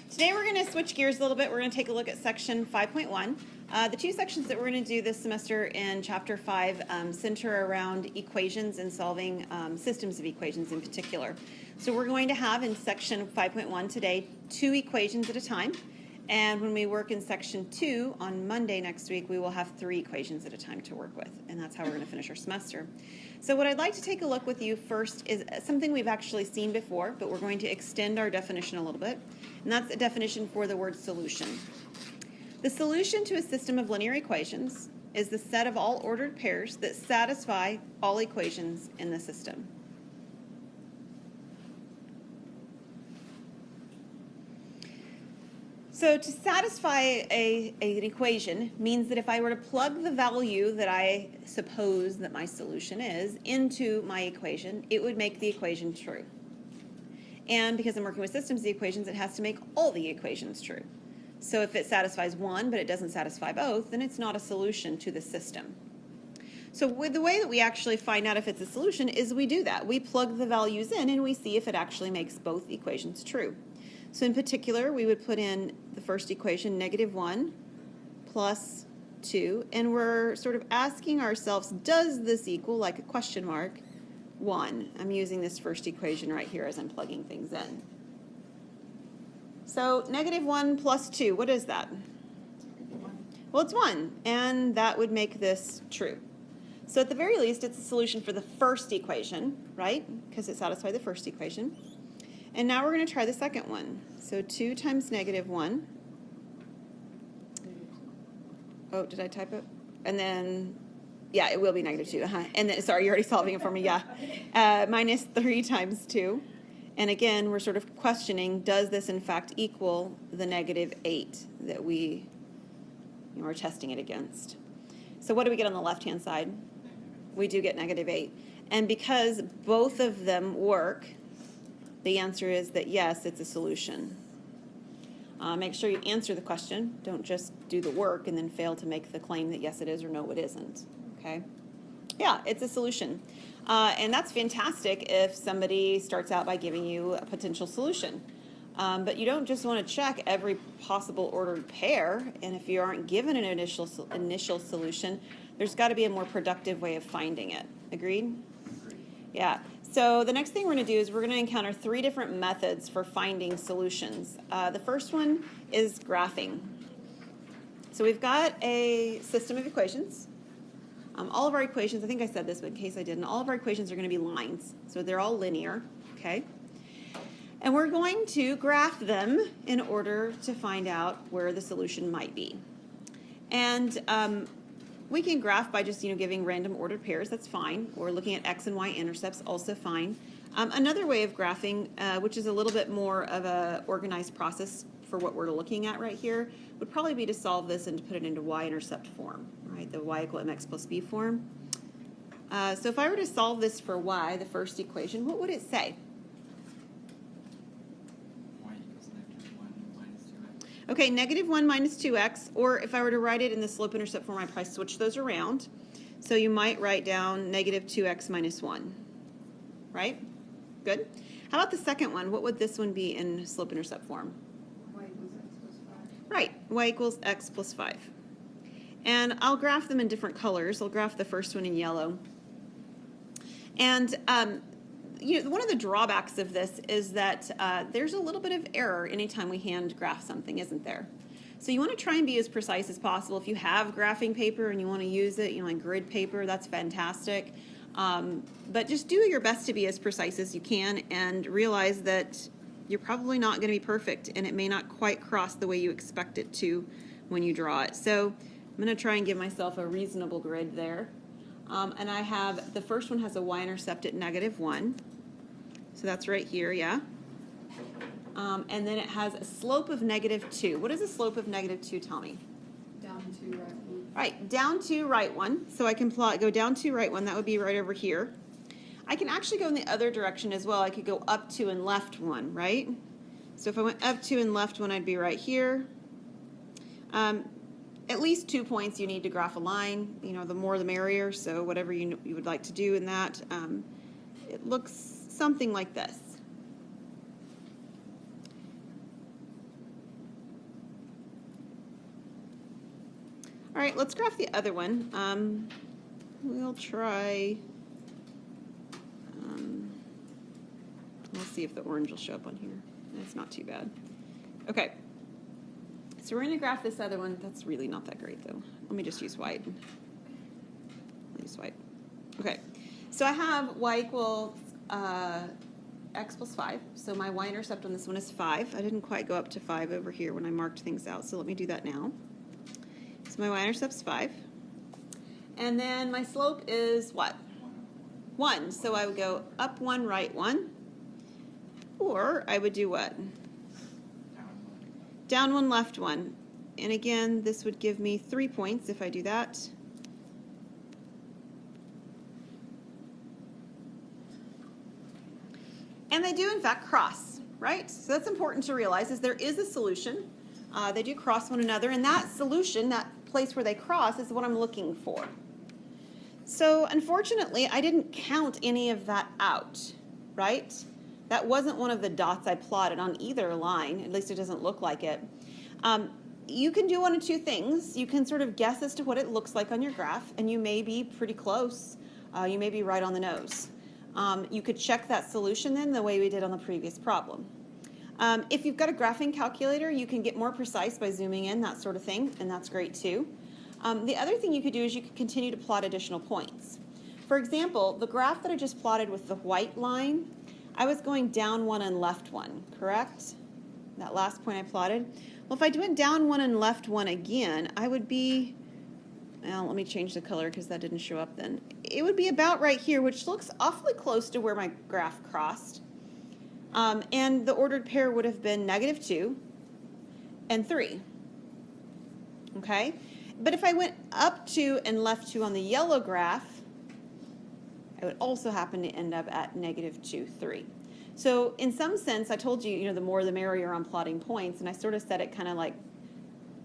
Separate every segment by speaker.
Speaker 1: Today we're going to switch gears a little bit. We're going to take a look at section 5.1. The two sections that we're going to do this semester in chapter 5 center around equations and solving systems of equations in particular. So we're going to have in section 5.1 today 2 equations at a time. And when we work in section 2 on Monday next week, we will have 3 equations at a time to work with. And that's how we're going to finish our semester. So what I'd like to take a look with you first is something we've actually seen before, but we're going to extend our definition a little bit. And that's a definition for the word solution. The solution to a system of linear equations is the set of all ordered pairs that satisfy all equations in the system. So to satisfy an equation means that if I were to plug the value that I suppose that my solution is into my equation, it would make the equation true. And because I'm working with systems of equations, it has to make all the equations true. So if it satisfies one, but it doesn't satisfy both, then it's not a solution to the system. So with the way that we actually find out if it's a solution is we do that. We plug the values in and we see if it actually makes both equations true. So in particular, we would put in the first equation, -1 plus 2, and we're sort of asking ourselves, does this equal, like a question mark, 1? I'm using this first equation right here as I'm plugging things in. So -1 plus 2, what is that? Well, it's 1, and that would make this true. So at the very least, it's a solution for the first equation, right? Because it satisfied the first equation. And now we're going to try the second one. So 2 times -1. Oh, did I type it? And then, yeah, it will be -2. And then, sorry, you're already solving it for me, yeah. Minus 3 times 2. And again, we're sort of questioning, does this in fact equal the -8 that we are testing it against? So what do we get on the left-hand side? We do get -8. And because both of them work, the answer is that yes, it's a solution. Make sure you answer the question. Don't just do the work and then fail to make the claim that yes, it is or no, it isn't. Okay? Yeah, it's a solution. And that's fantastic if somebody starts out by giving you a potential solution. But you don't just want to check every possible ordered pair. And if you aren't given an initial solution, there's got to be a more productive way of finding it. Agreed? Yeah. So the next thing we're going to do is we're going to encounter 3 different methods for finding solutions. The first one is graphing. So we've got a system of equations. All of our equations, I think I said this, but in case I didn't, all of our equations are going to be lines. So they're all linear, okay? And we're going to graph them in order to find out where the solution might be. And we can graph by just giving random ordered pairs, that's fine. Or looking at x and y intercepts, also fine. Another way of graphing, which is a little bit more of a organized process for what we're looking at right here, would probably be to solve this and to put it into y-intercept form, right? The y equal mx plus b form. So if I were to solve this for y, the first equation, what would it say? Okay, -1 minus 2x, or if I were to write it in the slope-intercept form, I'd probably switch those around. So you might write down -2x minus 1, right? Good. How about the second one? What would this one be in slope-intercept form?
Speaker 2: Y equals x plus 5.
Speaker 1: Right, y equals x plus 5. And I'll graph them in different colors. I'll graph the first one in yellow. And one of the drawbacks of this is that there's a little bit of error anytime we hand graph something, isn't there? So you want to try and be as precise as possible. If you have graphing paper and you want to use it, like grid paper, that's fantastic. But just do your best to be as precise as you can and realize that you're probably not going to be perfect and it may not quite cross the way you expect it to when you draw it. So I'm going to try and give myself a reasonable grid there. And I have, the first one has a y-intercept at -1. So that's right here, yeah. And then it has a slope of -2. What is a slope of -2, tell me?
Speaker 2: Down to right one.
Speaker 1: Right, down to right 1. So I can go down to right 1. That would be right over here. I can actually go in the other direction as well. I could go up 2 and left 1, right? So if I went up 2 and left 1, I'd be right here. At least 2 points you need to graph a line. The more the merrier, so whatever you would like to do in that. It looks something like this. All right, let's graph the other one. We'll try, we'll see if the orange will show up on here. It's not too bad. Okay, so we're going to graph this other one. That's really not that great, though. Let me just use white. I'll use white. Okay, so I have y equals x plus 5. So my y-intercept on this one is 5. I didn't quite go up to 5 over here when I marked things out, so let me do that now. So my y-intercept's 5. And then my slope is what? 1. So I would go up 1, right 1. Or I would do what? Down 1, left 1. And again, this would give me 3 points if I do that. And they do, in fact, cross, right? So that's important to realize is there is a solution. They do cross one another, and that solution, that place where they cross, is what I'm looking for. So unfortunately, I didn't count any of that out, right? That wasn't one of the dots I plotted on either line. At least it doesn't look like it. You can do one of two things. You can sort of guess as to what it looks like on your graph, and you may be pretty close. You may be right on the nose. You could check that solution then the way we did on the previous problem. If you've got a graphing calculator, you can get more precise by zooming in, that sort of thing, and that's great too. The other thing you could do is you could continue to plot additional points. For example, the graph that I just plotted with the white line, I was going down 1 and left 1, correct? That last point I plotted. Well, if I went down 1 and left 1 again, I would be, well, let me change the color because that didn't show up then. It would be about right here, which looks awfully close to where my graph crossed. And the ordered pair would have been -2 and 3. Okay? But if I went up 2 and left 2 on the yellow graph, I would also happen to end up at -2, 3. So in some sense, I told you, the more the merrier on plotting points, and I sort of said it kind of like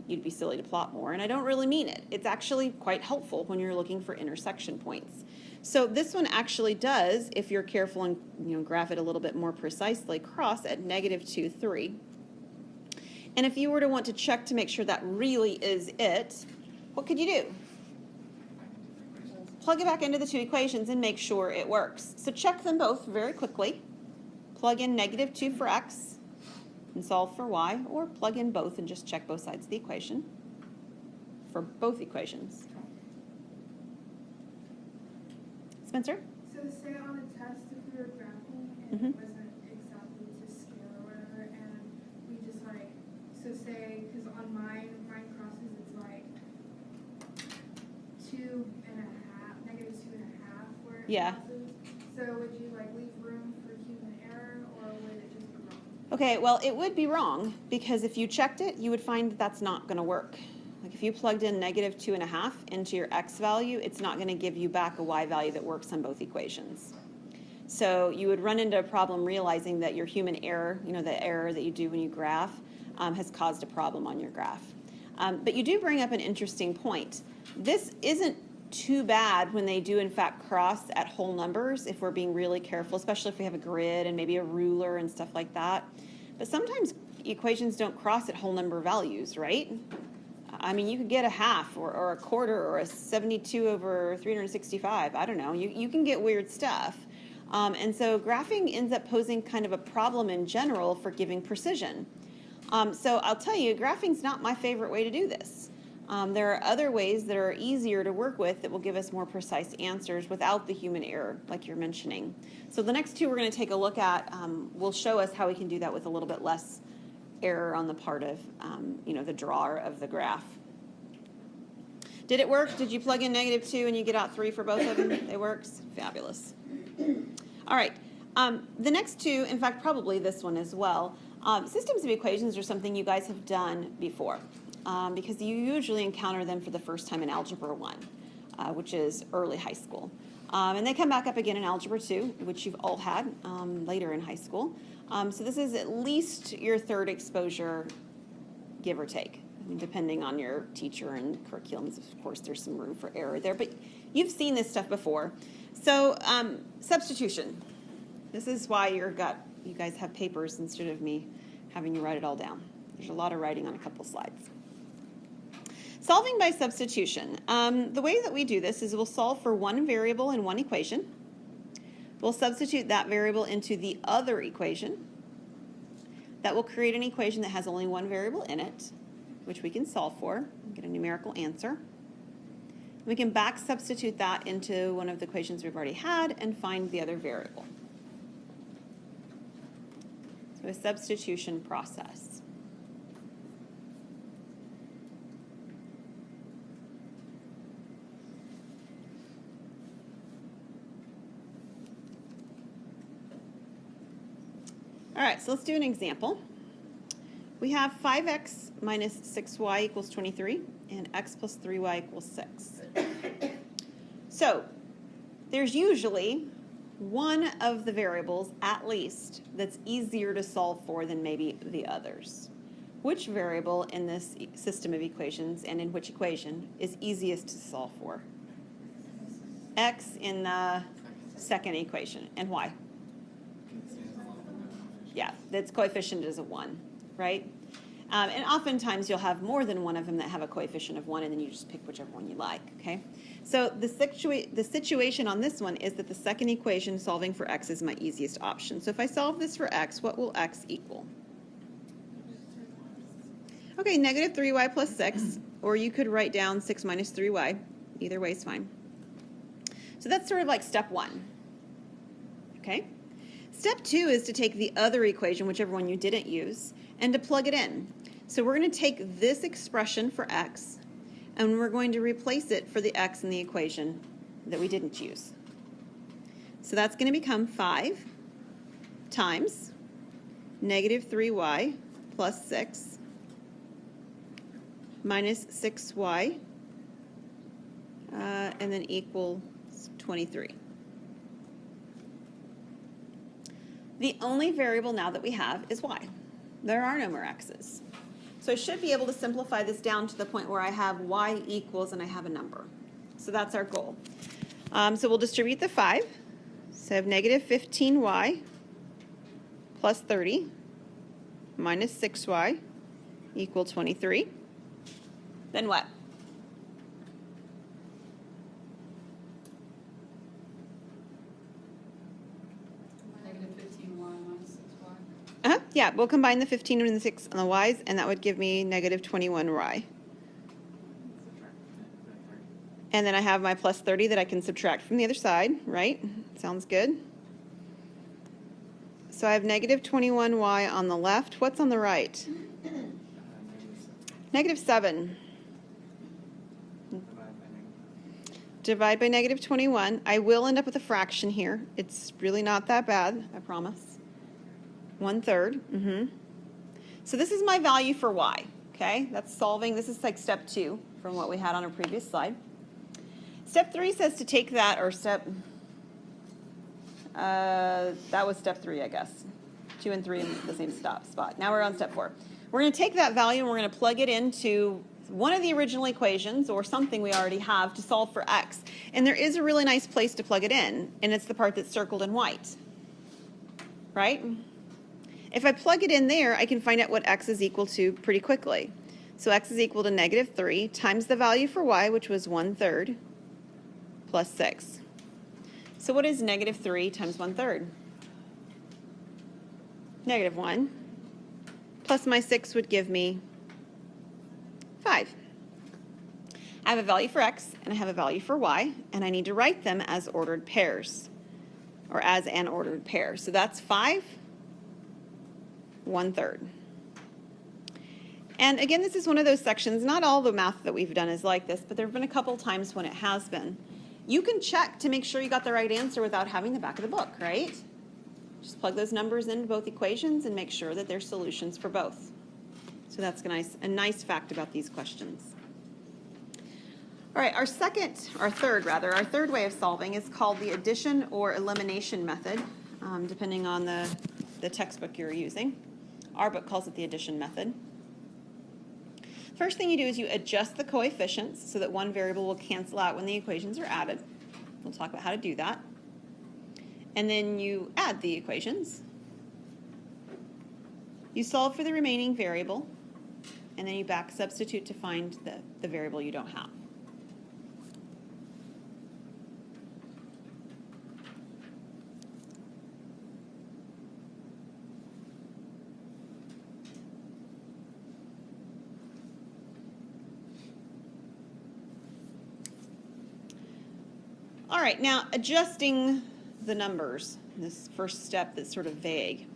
Speaker 1: you'd be silly to plot more, and I don't really mean it. It's actually quite helpful when you're looking for intersection points. So this one actually does, if you're careful and graph it a little bit more precisely, cross at -2, 3. And if you were to want to check to make sure that really is it, what could you do? Plug it back into the two equations and make sure it works. So check them both very quickly. Plug in -2 for x and solve for y, or plug in both and just check both sides of the equation for both equations. Spencer?
Speaker 2: So say on a test, if we were graphing and it wasn't exactly to scale or whatever, and we just so say, because on mine crosses, it's like 2.5, -2.5 where it crosses. So would you leave room for human error, or would it just be wrong?
Speaker 1: Okay, well, it would be wrong, because if you checked it, you would find that that's not going to work. Like if you plugged in -2.5 into your x value, it's not going to give you back a y value that works on both equations. So you would run into a problem realizing that your human error, the error that you do when you graph, has caused a problem on your graph. But you do bring up an interesting point. This isn't too bad when they do in fact cross at whole numbers, if we're being really careful, especially if we have a grid and maybe a ruler and stuff like that. But sometimes equations don't cross at whole number values, right? I mean, you could get a half or a quarter or a 72 over 365. I don't know. You can get weird stuff. And so graphing ends up posing kind of a problem in general for giving precision. So I'll tell you, graphing's not my favorite way to do this. There are other ways that are easier to work with that will give us more precise answers without the human error, like you're mentioning. So the next two we're going to take a look at will show us how we can do that with a little bit less error on the part of the drawer of the graph. Did it work? Did you plug in -2 and you get out 3 for both of them? It works? Fabulous. All right. The next two, in fact, probably this one as well. Systems of equations are something you guys have done before because you usually encounter them for the first time in Algebra 1, which is early high school. And they come back up again in Algebra 2, which you've all had later in high school. So this is at least your third exposure, give or take. I mean, depending on your teacher and curriculums, of course, there's some room for error there. But you've seen this stuff before. So substitution. This is why you guys have papers instead of me having you write it all down. There's a lot of writing on a couple slides. Solving by substitution. The way that we do this is we'll solve for one variable in one equation. We'll substitute that variable into the other equation. That will create an equation that has only one variable in it, which we can solve for and get a numerical answer. We can back substitute that into one of the equations we've already had and find the other variable. So a substitution process. All right, so let's do an example. We have 5x minus 6y equals 23, and x plus 3y equals 6. So there's usually one of the variables, at least, that's easier to solve for than maybe the others. Which variable in this system of equations and in which equation is easiest to solve for? X in the second equation, and why? Yeah, its coefficient is a 1, right? And oftentimes you'll have more than one of them that have a coefficient of 1, and then you just pick whichever one you like, okay? So the situation on this one is that the second equation, solving for x, is my easiest option. So if I solve this for x, what will x equal? Okay, negative 3y plus 6, or you could write down 6 minus 3y. Either way is fine. So that's sort of like step 1, okay? Step 2 is to take the other equation, whichever one you didn't use, and to plug it in. So we're going to take this expression for x, and we're going to replace it for the x in the equation that we didn't use. So that's going to become 5 times negative 3y plus 6 minus 6y, and then equals 23. The only variable now that we have is y. There are no more x's. So I should be able to simplify this down to the point where I have y equals and I have a number. So that's our goal. So we'll distribute the 5. So I have negative 15y plus 30 minus 6y equal 23. Then what? Yeah, we'll combine the 15 and the 6 on the y's, and that would give me negative 21y. And then I have my plus 30 that I can subtract from the other side, right? Sounds good. So I have negative 21y on the left. What's on the right? Negative 7. Divide by negative 21. I will end up with a fraction here. It's really not that bad, I promise. 1/3. So this is my value for y, okay? That's solving. This is like step 2 from what we had on our previous slide. Step 3 says to take that, or that was step 3, I guess. 2 and 3 in the same spot. Now we're on step 4. We're going to take that value and we're going to plug it into one of the original equations or something we already have to solve for x. And there is a really nice place to plug it in, and it's the part that's circled in white, right? If I plug it in there, I can find out what x is equal to pretty quickly. So x is equal to negative 3 times the value for y, which was 1/3, plus 6. So what is negative 3 times 1/3? Negative 1. Plus my 6 would give me 5. I have a value for x, and I have a value for y, and I need to write them as ordered pairs, or as an ordered pair. So that's 5, 1/3. And again, this is one of those sections, not all the math that we've done is like this, but there have been a couple times when it has been. You can check to make sure you got the right answer without having the back of the book, right? Just plug those numbers into both equations and make sure that there's solutions for both. So that's a nice fact about these questions. All right, our third way of solving is called the addition or elimination method, depending on the textbook you're using. Our book calls it the addition method. First thing you do is you adjust the coefficients so that one variable will cancel out when the equations are added. We'll talk about how to do that. And then you add the equations. You solve for the remaining variable. and then you back substitute to find the variable you don't have. All right, now adjusting the numbers, this first step that's sort of vague.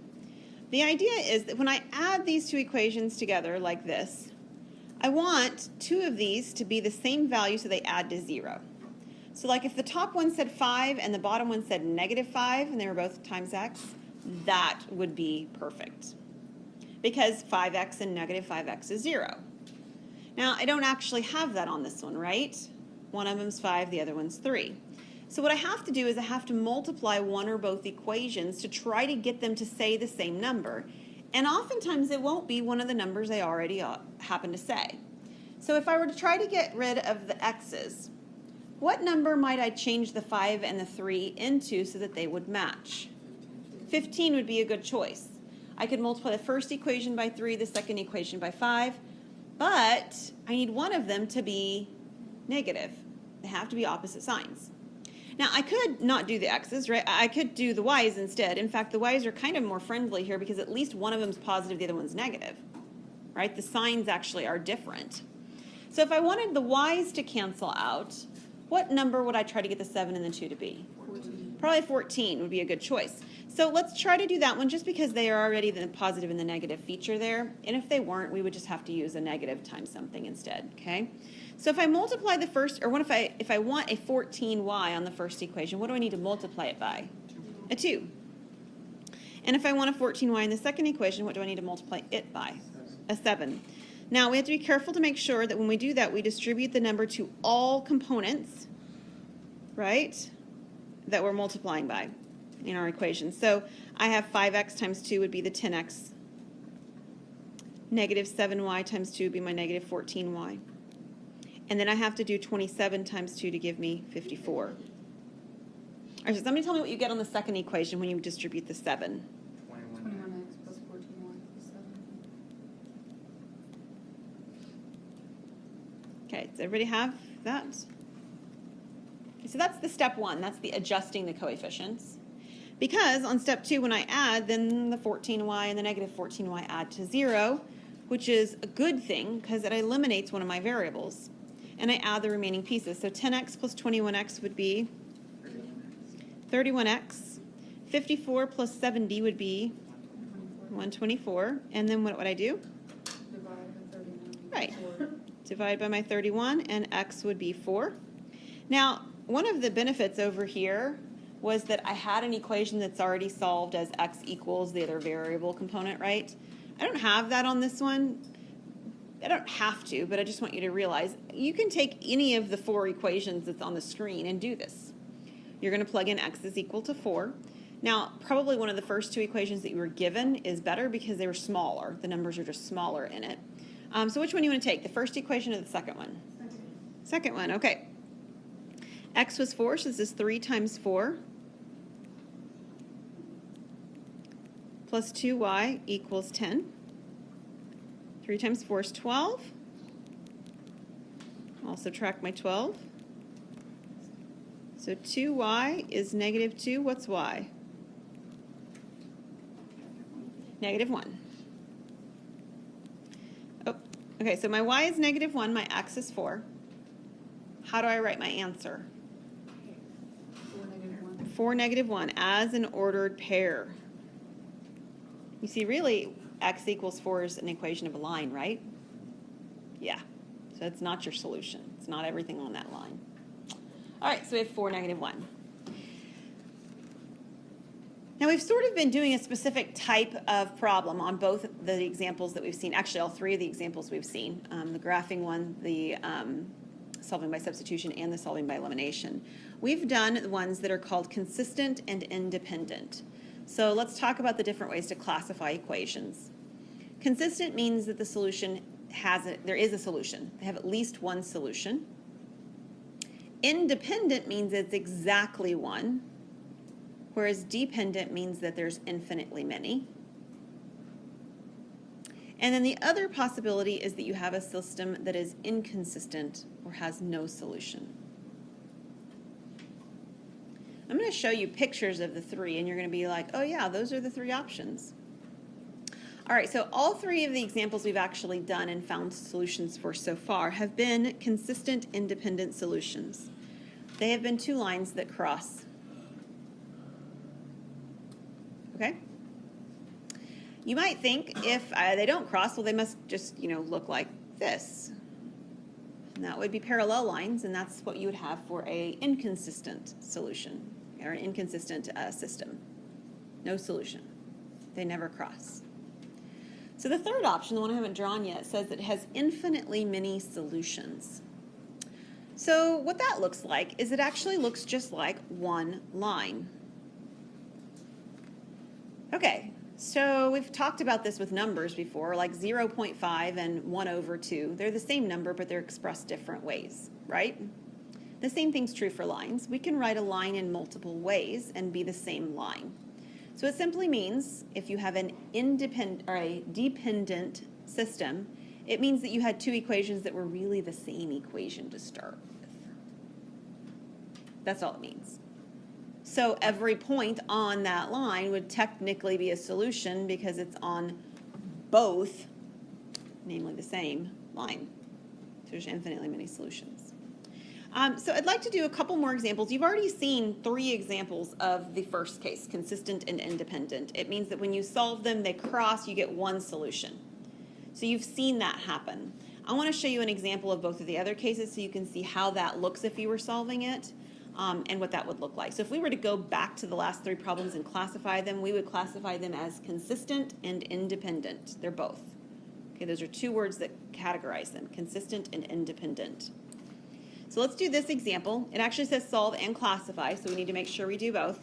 Speaker 1: The idea is that when I add these two equations together like this, I want two of these to be the same value so they add to 0. So like if the top one said 5 and the bottom one said -5 and they were both times x, that would be perfect. Because 5x and -5x is 0. Now I don't actually have that on this one, right? One of them's 5, the other one's 3. So what I have to do is I have to multiply one or both equations to try to get them to say the same number. And oftentimes it won't be one of the numbers they already happen to say. So if I were to try to get rid of the x's, what number might I change the 5 and the 3 into so that they would match? 15 would be a good choice. I could multiply the first equation by 3, the second equation by 5, but I need one of them to be negative. They have to be opposite signs. Now, I could not do the x's, right? I could do the y's instead. In fact, the y's are kind of more friendly here because at least one of them is positive, the other one's negative, right? The signs actually are different. So if I wanted the y's to cancel out, what number would I try to get the 7 and the 2 to be?
Speaker 2: 14.
Speaker 1: Probably 14 would be a good choice. So let's try to do that one just because they are already the positive and the negative feature there. And if they weren't, we would just have to use a negative times something instead, okay? So if I multiply the first, or what if I want a 14y on the first equation, what do I need to multiply it by? A 2. And if I want a 14y in the second equation, what do I need to multiply it by? A 7. Now we have to be careful to make sure that when we do that, we distribute the number to all components, right, that we're multiplying by in our equation. So I have 5x times 2 would be the 10x. Negative 7y times 2 would be my negative 14y. And then I have to do 27 times 2 to give me 54. All right, so somebody tell me what you get on the second equation when you distribute the 7.
Speaker 2: 21x plus 14y plus 7.
Speaker 1: Okay, does everybody have that? Okay, so that's the step 1. That's the adjusting the coefficients. Because on step 2, when I add, then the 14y and the negative 14y add to 0, which is a good thing because it eliminates one of my variables. And I add the remaining pieces. So 10x plus 21x would be 31x. 54 plus 70 would be 124. And then what would I do?
Speaker 2: Divide by 39.
Speaker 1: Right.
Speaker 2: 4.
Speaker 1: Divide by my 31, and x would be 4. Now, one of the benefits over here was that I had an equation that's already solved as x equals the other variable component, right? I don't have that on this one. I don't have to, but I just want you to realize you can take any of the 4 equations that's on the screen and do this. You're going to plug in x is equal to 4. Now, probably one of the first 2 equations that you were given is better because they were smaller. The numbers are just smaller in it. So which one do you want to take, the first equation or the second one? Second one, okay. X was 4, so this is 3 times 4 plus 2y equals 10. 3 times 4 is 12. I'll subtract my 12. So 2y is negative 2. What's y? Negative 1. Oh, okay, so my y is negative 1, my x is 4. How do I write my answer?
Speaker 2: 4 negative 1.
Speaker 1: 4 negative 1 as an ordered pair. You see, really, x equals 4 is an equation of a line, right? Yeah, so it's not your solution. It's not everything on that line. All right, so we have 4 negative 1. Now, we've sort of been doing a specific type of problem on both the examples that we've seen, actually all 3 of the examples we've seen, the graphing one, the solving by substitution, and the solving by elimination. We've done the ones that are called consistent and independent. So let's talk about the different ways to classify equations. Consistent means that the solution there is a solution. They have at least one solution. Independent means it's exactly one, whereas dependent means that there's infinitely many. And then the other possibility is that you have a system that is inconsistent or has no solution. I'm going to show you pictures of the three, and you're going to be like, oh yeah, those are the three options. All right, so all three of the examples we've actually done and found solutions for so far have been consistent independent solutions. They have been two lines that cross. Okay? You might think if they don't cross, well, they must just, look like this. And that would be parallel lines, and that's what you would have for an inconsistent solution or an inconsistent system. No solution. They never cross. So the third option, the one I haven't drawn yet, says it has infinitely many solutions. So what that looks like is it actually looks just like one line. Okay, so we've talked about this with numbers before, like 0.5 and 1/2. They're the same number, but they're expressed different ways, right? The same thing's true for lines. We can write a line in multiple ways and be the same line. So it simply means if you have an independent or a dependent system, it means that you had two equations that were really the same equation to start with. That's all it means. So every point on that line would technically be a solution because it's on both, namely the same line. So there's infinitely many solutions. So I'd like to do a couple more examples. You've already seen 3 examples of the first case, consistent and independent. It means that when you solve them, they cross, you get one solution. So you've seen that happen. I want to show you an example of both of the other cases so you can see how that looks if you were solving it and what that would look like. So if we were to go back to the last 3 problems and classify them, we would classify them as consistent and independent. They're both. Okay, those are 2 words that categorize them, consistent and independent. So let's do this example. It actually says solve and classify, so we need to make sure we do both.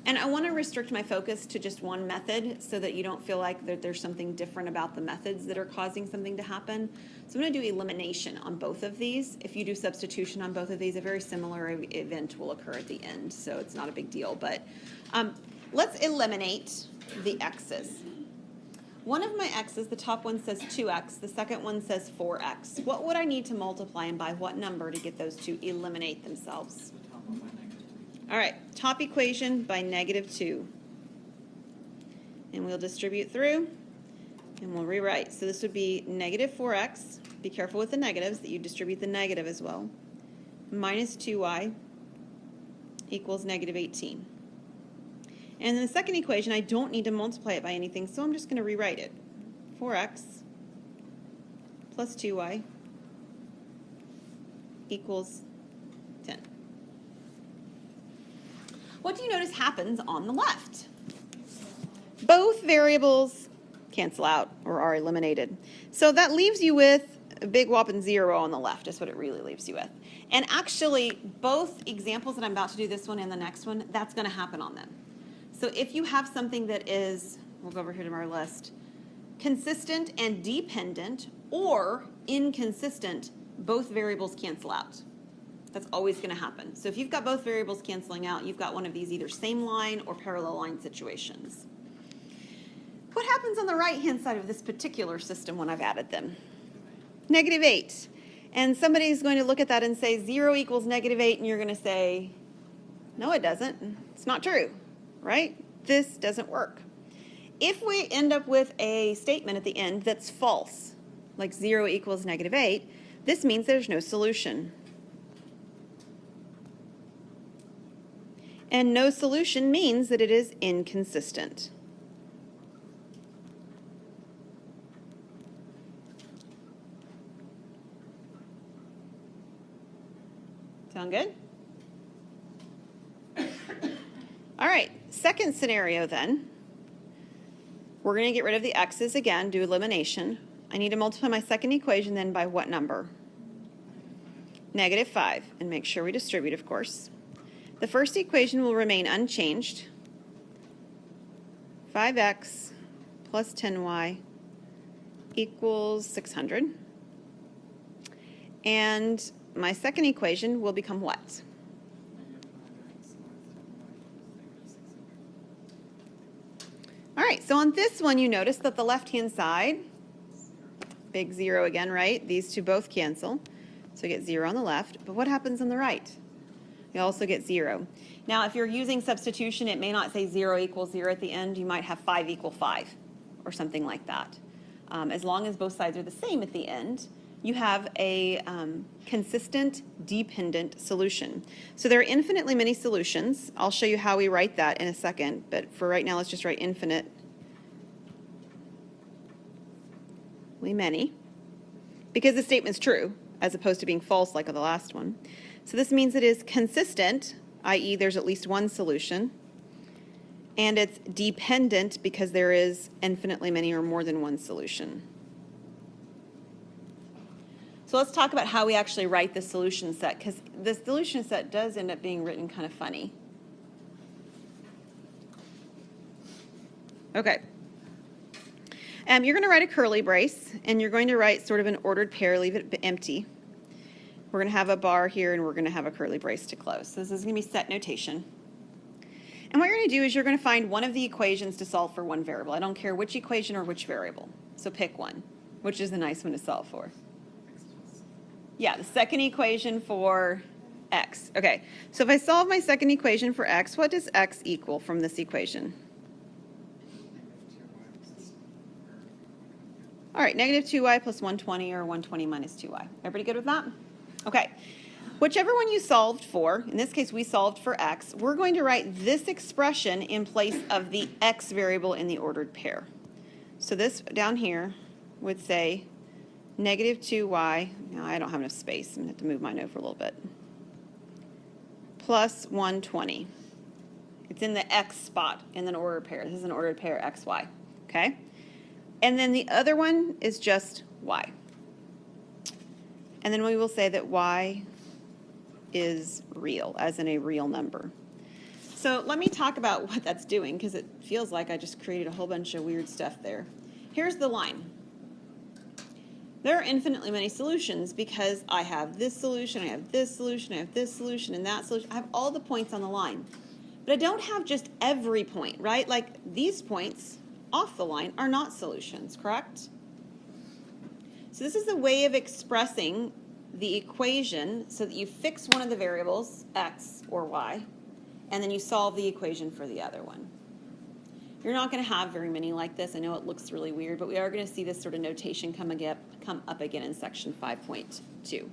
Speaker 1: And I want to restrict my focus to just one method so that you don't feel like there's something different about the methods that are causing something to happen. So I'm going to do elimination on both of these. If you do substitution on both of these, a very similar event will occur at the end, so it's not a big deal. But let's eliminate the x's. One of my x's, the top one says 2x, the second one says 4x. What would I need to multiply and by what number to get those to eliminate themselves? All right, top equation by -2. And we'll distribute through and we'll rewrite. So this would be -4x. Be careful with the negatives that you distribute the negative as well. Minus 2y equals -18. And in the second equation, I don't need to multiply it by anything, so I'm just going to rewrite it. 4x plus 2y equals 10. What do you notice happens on the left? Both variables cancel out or are eliminated. So that leaves you with a big whopping 0 on the left is what it really leaves you with. And actually, both examples that I'm about to do, this one and the next one, that's going to happen on them. So if you have something that is, we'll go over here to our list, consistent and dependent or inconsistent, both variables cancel out. That's always going to happen. So if you've got both variables canceling out, you've got one of these either same line or parallel line situations. What happens on the right-hand side of this particular system when I've added them? -8. And somebody's going to look at that and say 0 equals -8, and you're going to say, no, it doesn't. It's not true. Right? This doesn't work. If we end up with a statement at the end that's false, like 0 equals -8, this means there's no solution. And no solution means that it is inconsistent. Sound good? All right, second scenario then. We're going to get rid of the x's again, do elimination. I need to multiply my second equation then by what number? -5, and make sure we distribute, of course. The first equation will remain unchanged. 5x plus 10y equals 600. And my second equation will become what? All right, so on this one, you notice that the left-hand side, big 0 again, right? These two both cancel. So you get 0 on the left. But what happens on the right? You also get 0. Now, if you're using substitution, it may not say 0 equals 0 at the end. You might have 5 equal 5 or something like that. As long as both sides are the same at the end, you have a consistent dependent solution. So there are infinitely many solutions. I'll show you how we write that in a second, but for right now, let's just write infinitely many, because the statement's true, as opposed to being false like the last one. So this means it is consistent, i.e. there's at least one solution, and it's dependent because there is infinitely many or more than one solution. So let's talk about how we actually write the solution set, because the solution set does end up being written kind of funny. Okay. You're going to write a curly brace, and you're going to write sort of an ordered pair, leave it empty. We're going to have a bar here, and we're going to have a curly brace to close. So this is going to be set notation. And what you're going to do is you're going to find one of the equations to solve for one variable. I don't care which equation or which variable. So pick one, which is the nice one to solve for. Yeah, the second equation for x. Okay, so if I solve my second equation for x, what does x equal from this equation? All right, negative 2y plus 120, or 120 minus 2y. Everybody good with that? Okay. Whichever one you solved for, in this case we solved for x, we're going to write this expression in place of the x variable in the ordered pair. So this down here would say negative 2y, now I don't have enough space, I'm going to have to move mine over a little bit, plus 120. It's in the x spot in an ordered pair. This is an ordered pair xy, okay? And then the other one is just y. And then we will say that y is real, as in a real number. So let me talk about what that's doing, because it feels like I just created a whole bunch of weird stuff there. Here's the line. There are infinitely many solutions because I have this solution, I have this solution, I have this solution, and that solution. I have all the points on the line. But I don't have just every point, right? Like these points off the line are not solutions, correct? So this is a way of expressing the equation so that you fix one of the variables, x or y, and then you solve the equation for the other one. You're not going to have very many like this. I know it looks really weird, but we are going to see this sort of notation come up again in section 5.2.